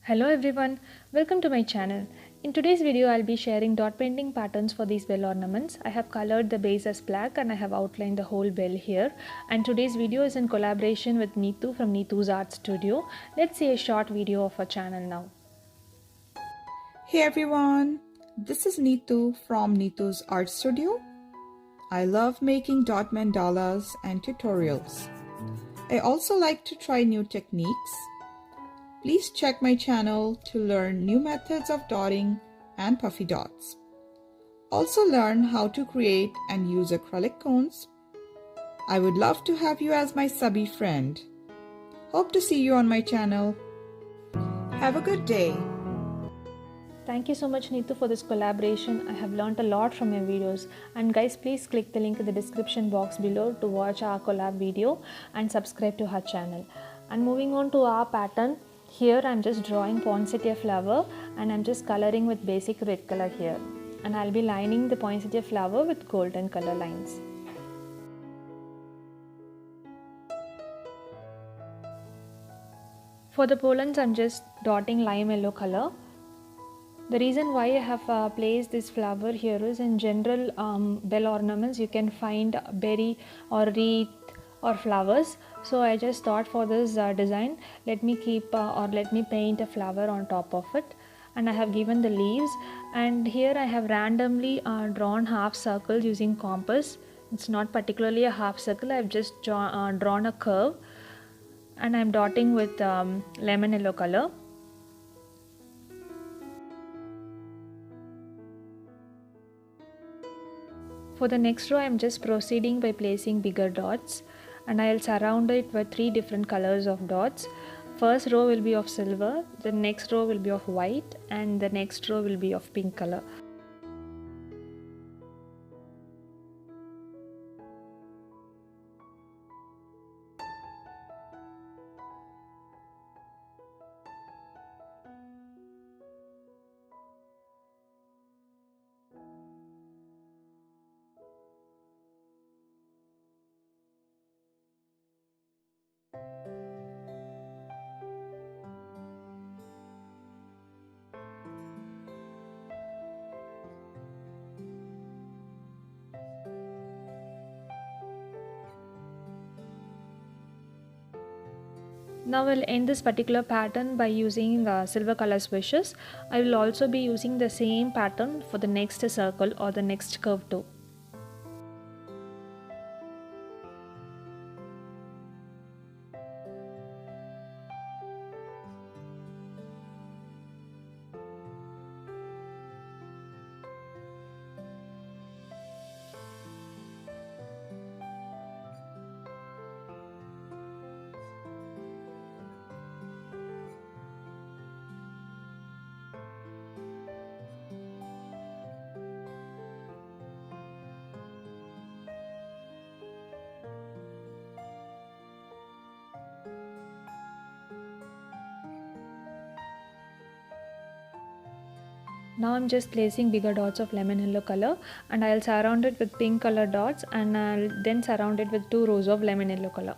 Hello everyone, welcome to my channel. In today's video I'll be sharing dot painting patterns for these bell ornaments. I have colored the base as black and I have outlined the whole bell here. And today's video is in collaboration with Neetu from Neetu's Art Studio. Let's see a short video of her channel now. Hey everyone, this is Neetu from Neetu's Art Studio. I love making dot mandalas and tutorials. I also like to try new techniques. Please check my channel to learn new methods of dotting and puffy dots. Also learn how to create and use acrylic cones. I would love to have you as my subby friend. Hope to see you on my channel. Have a good day. Thank you so much Neetu for this collaboration. I have learned a lot from your videos. And guys, please click the link in the description box below to watch our collab video and subscribe to her channel. And moving on to our pattern. Here I'm just drawing poinsettia flower and I'm just coloring with basic red color here. And I'll be lining the poinsettia flower with golden color lines. For the pollens I'm just dotting lime yellow color. The reason why I have placed this flower here is in general bell ornaments you can find berry or wreath or flowers. So I just thought for this design let me paint a flower on top of it, and I have given the leaves, and here I have randomly drawn half circles using compass. It's not particularly a half circle, I have just drawn a curve and I am dotting with lemon yellow color. For the next row I am just proceeding by placing bigger dots, and I'll surround it with 3 different colors of dots. First row will be of silver, the next row will be of white, and the next row will be of pink color. Now I'll end this particular pattern by using silver color swishes. I will also be using the same pattern for the next circle or the next curve too. Now I'm just placing bigger dots of lemon yellow color, and I'll surround it with pink color dots, and I'll then surround it with 2 rows of lemon yellow color.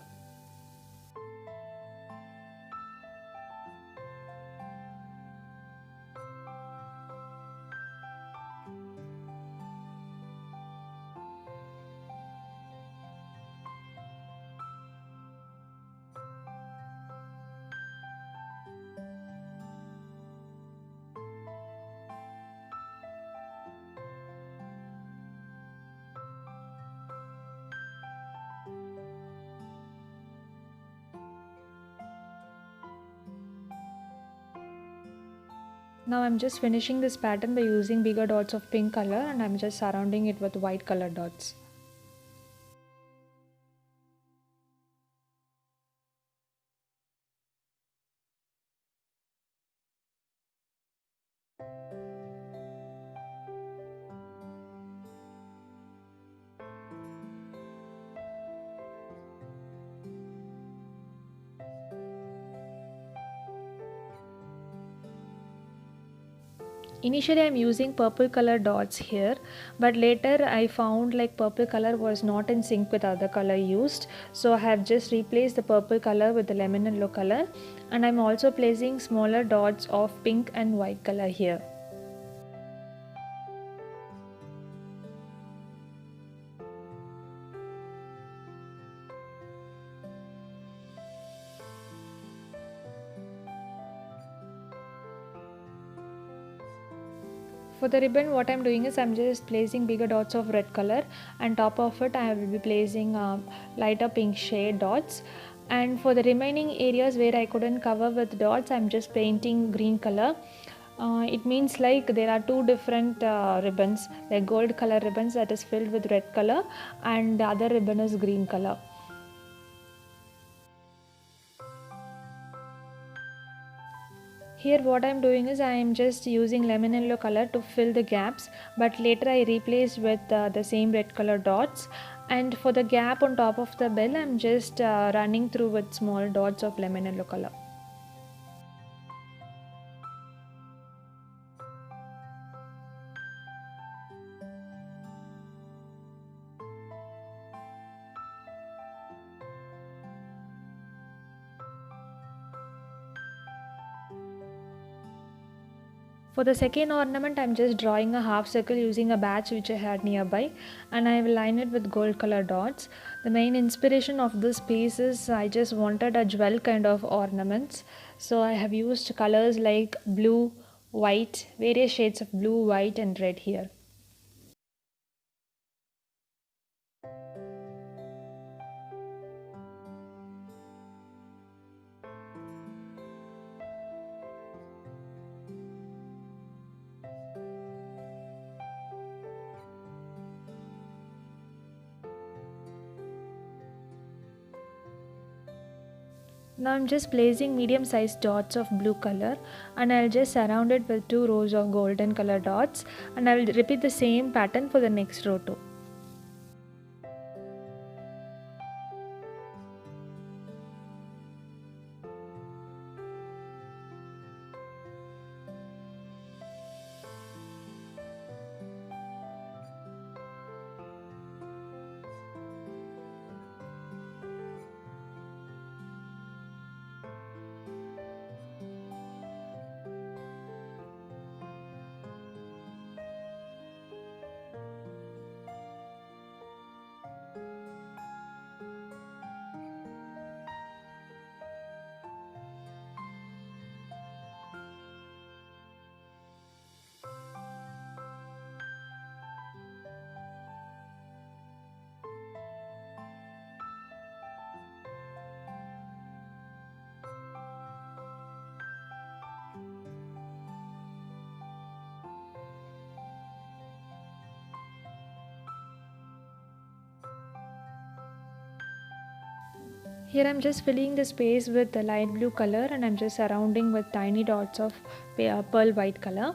Now I'm just finishing this pattern by using bigger dots of pink color, and I'm just surrounding it with white color dots. Initially I'm using purple color dots here, but later I found like purple color was not in sync with other color used, so I have just replaced the purple color with the lemon yellow color, and I'm also placing smaller dots of pink and white color here. For the ribbon, what I'm doing is I'm just placing bigger dots of red color, and top of it I will be placing lighter pink shade dots. And for the remaining areas where I couldn't cover with dots, I'm just painting green color. It means like there are two different ribbons, like gold color ribbons that is filled with red color, and the other ribbon is green color. Here what I am doing is I am just using lemon yellow color to fill the gaps, but later I replaced with the same red color dots, and for the gap on top of the bell I am just running through with small dots of lemon yellow color. For the second ornament, I am just drawing a half circle using a batch which I had nearby, and I will line it with gold color dots. The main inspiration of this piece is I just wanted a jewel kind of ornaments, so I have used colors like blue, white, various shades of blue, white and red here. Now I'm just placing medium sized dots of blue color, and I'll just surround it with 2 rows of golden color dots, and I will repeat the same pattern for the next row too. Here I'm just filling the space with the light blue color, and I'm just surrounding with tiny dots of pearl white color.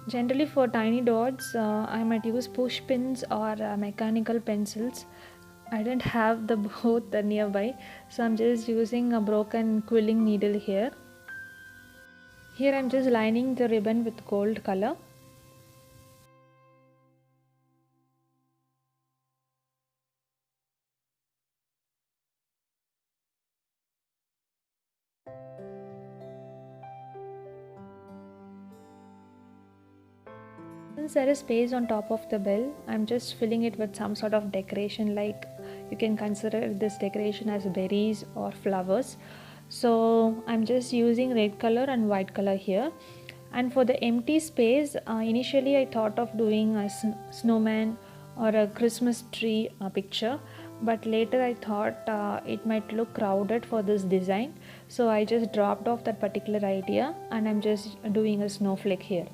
Generally for tiny dots, I might use push pins or mechanical pencils. I didn't have the both nearby, so I'm just using a broken quilling needle here. Here I'm just lining the ribbon with gold color. Since there is space on top of the bell, I'm just filling it with some sort of decoration, like you can consider this decoration as berries or flowers. So I'm just using red color and white color here. And for the empty space, initially I thought of doing a snowman or a Christmas tree picture, but later I thought it might look crowded for this design, so I just dropped off that particular idea, and I'm just doing a snowflake here.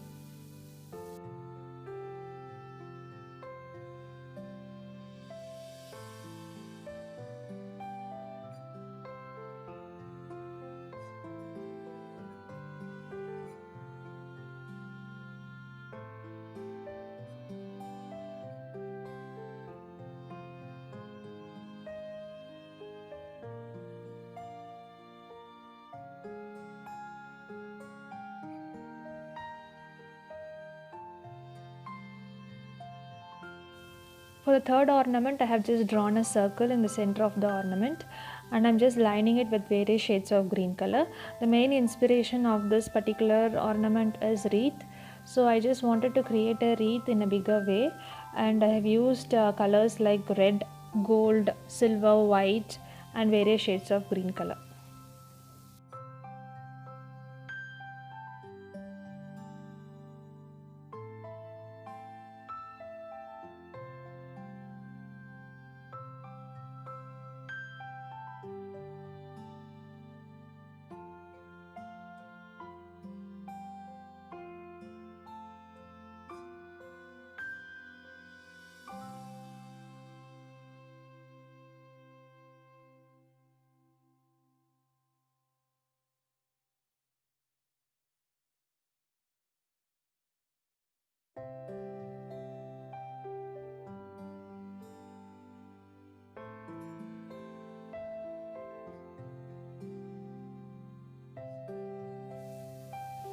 For the third ornament, I have just drawn a circle in the center of the ornament, and I'm just lining it with various shades of green color. The main inspiration of this particular ornament is wreath. So I just wanted to create a wreath in a bigger way, and I have used colors like red, gold, silver, white, and various shades of green color.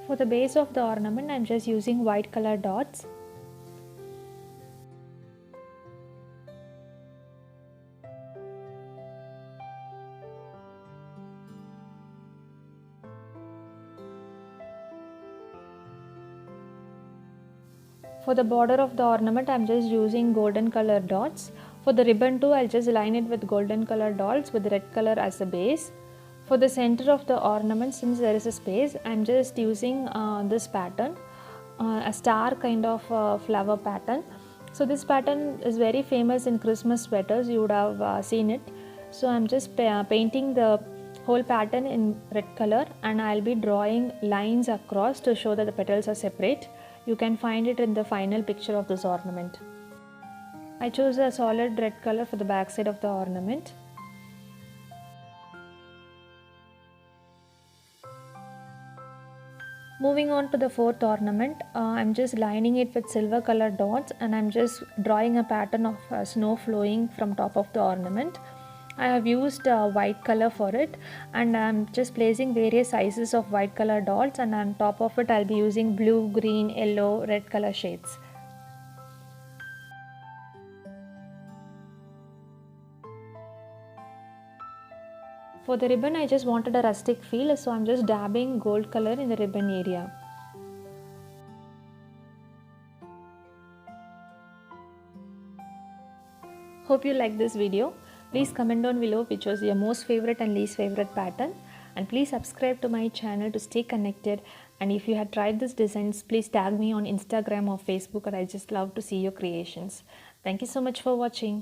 For the base of the ornament, I'm just using white color dots. For the border of the ornament, I'm just using golden color dots. For the ribbon too, I'll just line it with golden color dots with red color as a base. For the center of the ornament, since there is a space, I'm just using this pattern, a star kind of flower pattern. So this pattern is very famous in Christmas sweaters, you would have seen it. So I'm just painting the whole pattern in red color, and I'll be drawing lines across to show that the petals are separate. You can find it in the final picture of this ornament. I chose a solid red color for the back side of the ornament. Moving on to the fourth ornament, I'm just lining it with silver color dots, and I'm just drawing a pattern of snow flowing from top of the ornament. I have used white color for it, and I'm just placing various sizes of white color dots, and on top of it I'll be using blue, green, yellow, red color shades. For the ribbon, I just wanted a rustic feel, so I'm just dabbing gold color in the ribbon area. Hope you like this video. Please comment down below which was your most favorite and least favorite pattern, and please subscribe to my channel to stay connected. And if you had tried these designs, please tag me on Instagram or Facebook, and I just love to see your creations. Thank you so much for watching.